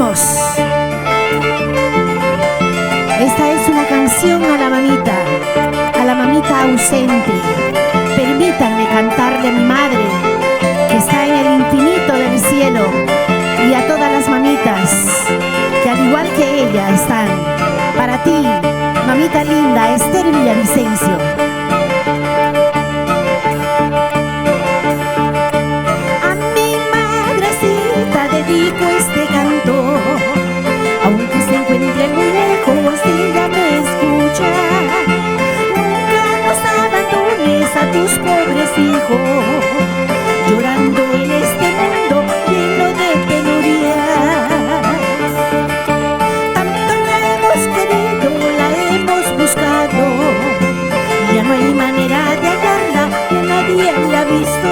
cantemos. Esta es una canción a la mamita ausente. Permítanme cantarle a mi madre, que está en el infinito del cielo, y a todas las mamitas que al igual que ella están. Para ti, mamita linda, Esther Villavicencio. A mi madrecita dedico este canto, aunque se encuentre muy lejos, ella me escucha. Nunca nos abandones a tus pobres hijos, llorando en este mundo lleno de penuria. Tanto la hemos querido, la hemos buscado, ya no hay manera de hallarla, que nadie la ha visto.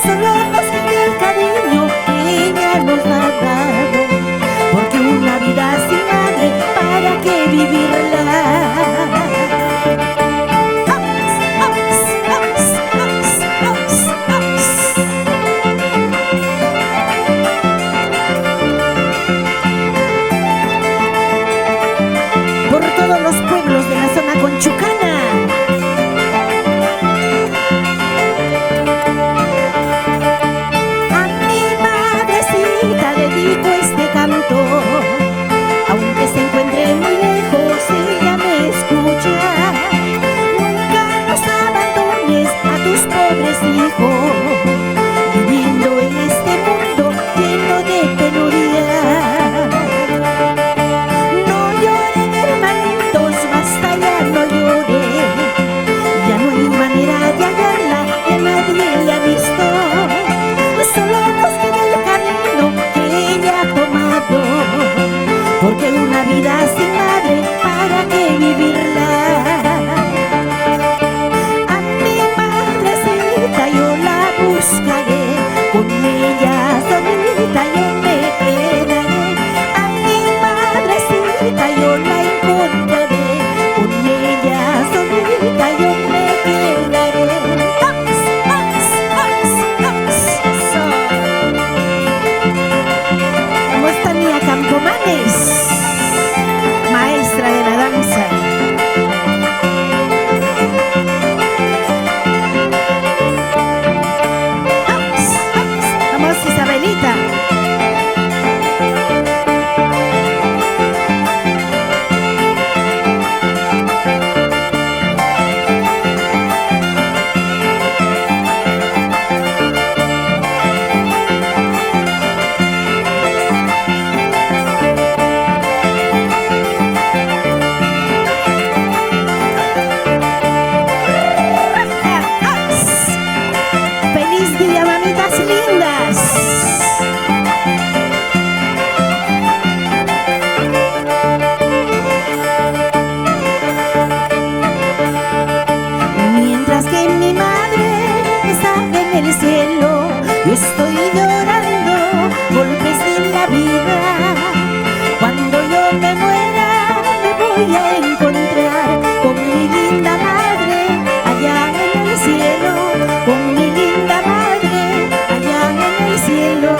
Solo nos queda el cariño que ella nos ha dado, porque una vida sin madre, ¿para qué vivirla? Por todos los pueblos de la zona conchucana. A mi madrecita dedico este canto, aunque se encuentre muy lejos, ella me escucha. Nunca nos abandones a tus pobres hijos, viviendo en este mundo lleno de penuria. No lloren, hermanitos, basta, ya no lloren. Ya no hay manera de hallarla, que nadie la ha visto. Solo nos queda el camino que ella ha tomado, porque una vida sin madre, ¿para qué vivirla? A mi madrecita yo la buscaré, con ella solita yo me quedaré. A mi madrecita yo la encontraré, con ella solita yo me quedaré. ¿Cómo está Mía Campomanes, maestra de la danza? Vamos, Isabelita. ¡Feliz día, mamitas lindas! Mientras que mi madre está en el cielo, yo estoy llorando golpes de la vida. Cuando yo me muera, me voy a encontrar con mi linda madre allá en el cielo, con mi linda madre allá en el cielo.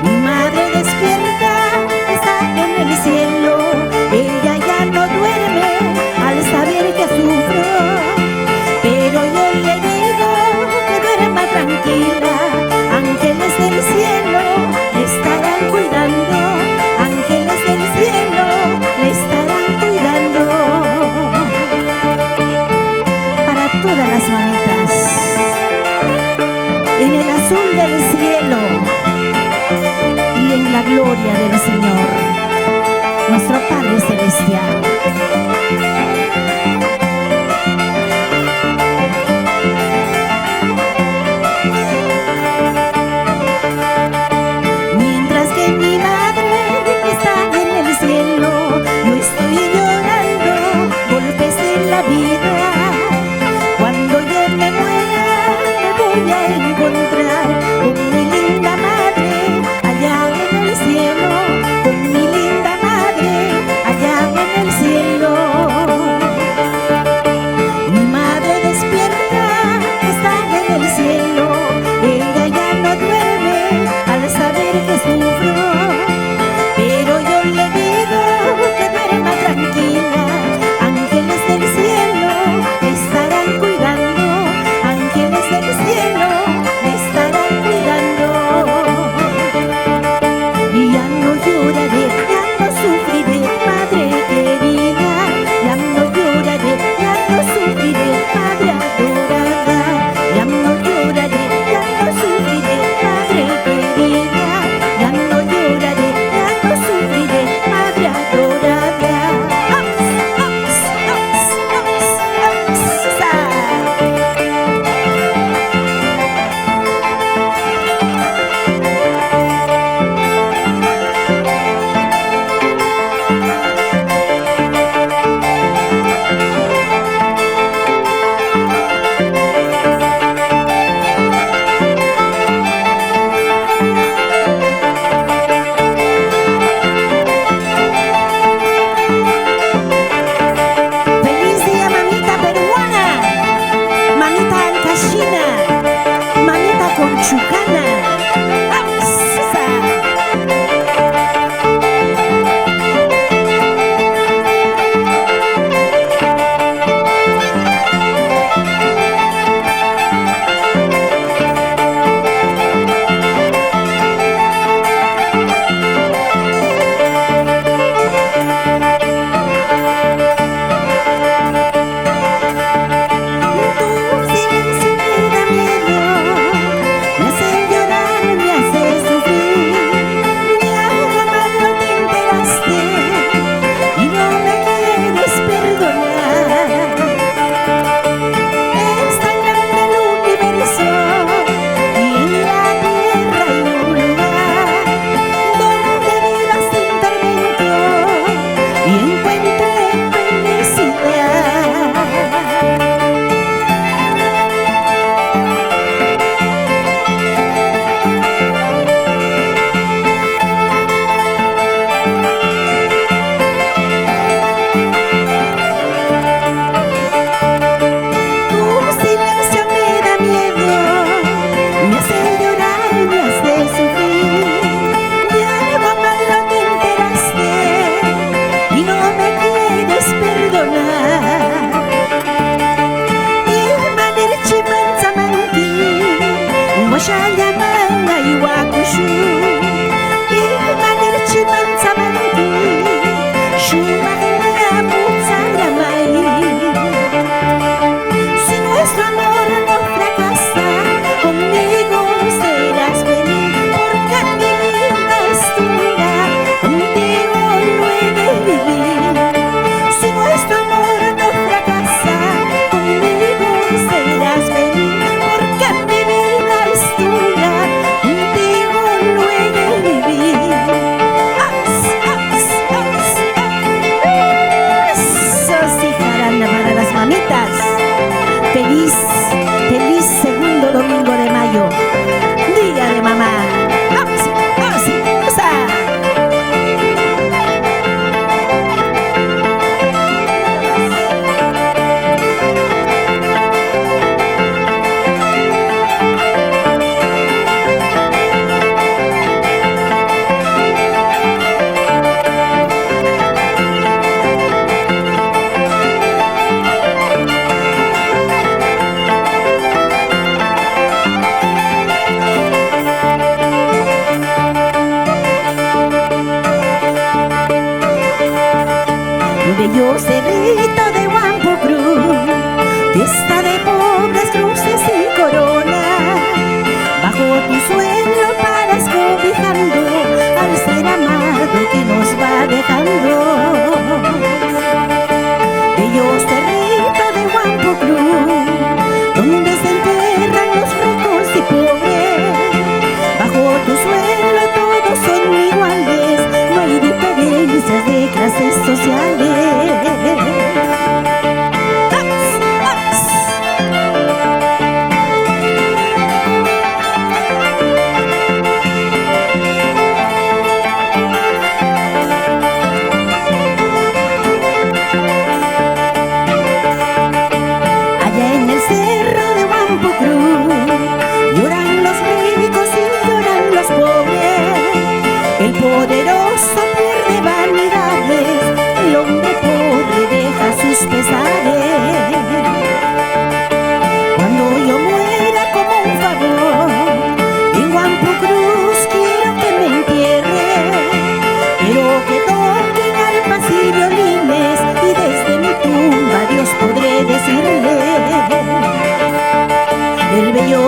Mi madre despierta, está en el cielo, ella ya no duerme al saber que sufro, pero yo le digo que duerma tranquila. Ángeles del cielo le estarán cuidando, ángeles del cielo le estarán cuidando. Para todas las mamitas, en el azul del cielo y en la gloria del Señor, nuestro Padre Celestial. Mientras que mi madre está en el cielo, yo estoy llorando golpes de la vida. Cuando yo me muera, me voy a encontrar con mi linda madre allá en el cielo, con mi linda madre allá en el cielo.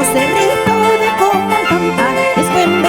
cerrito de Comalcampa es buen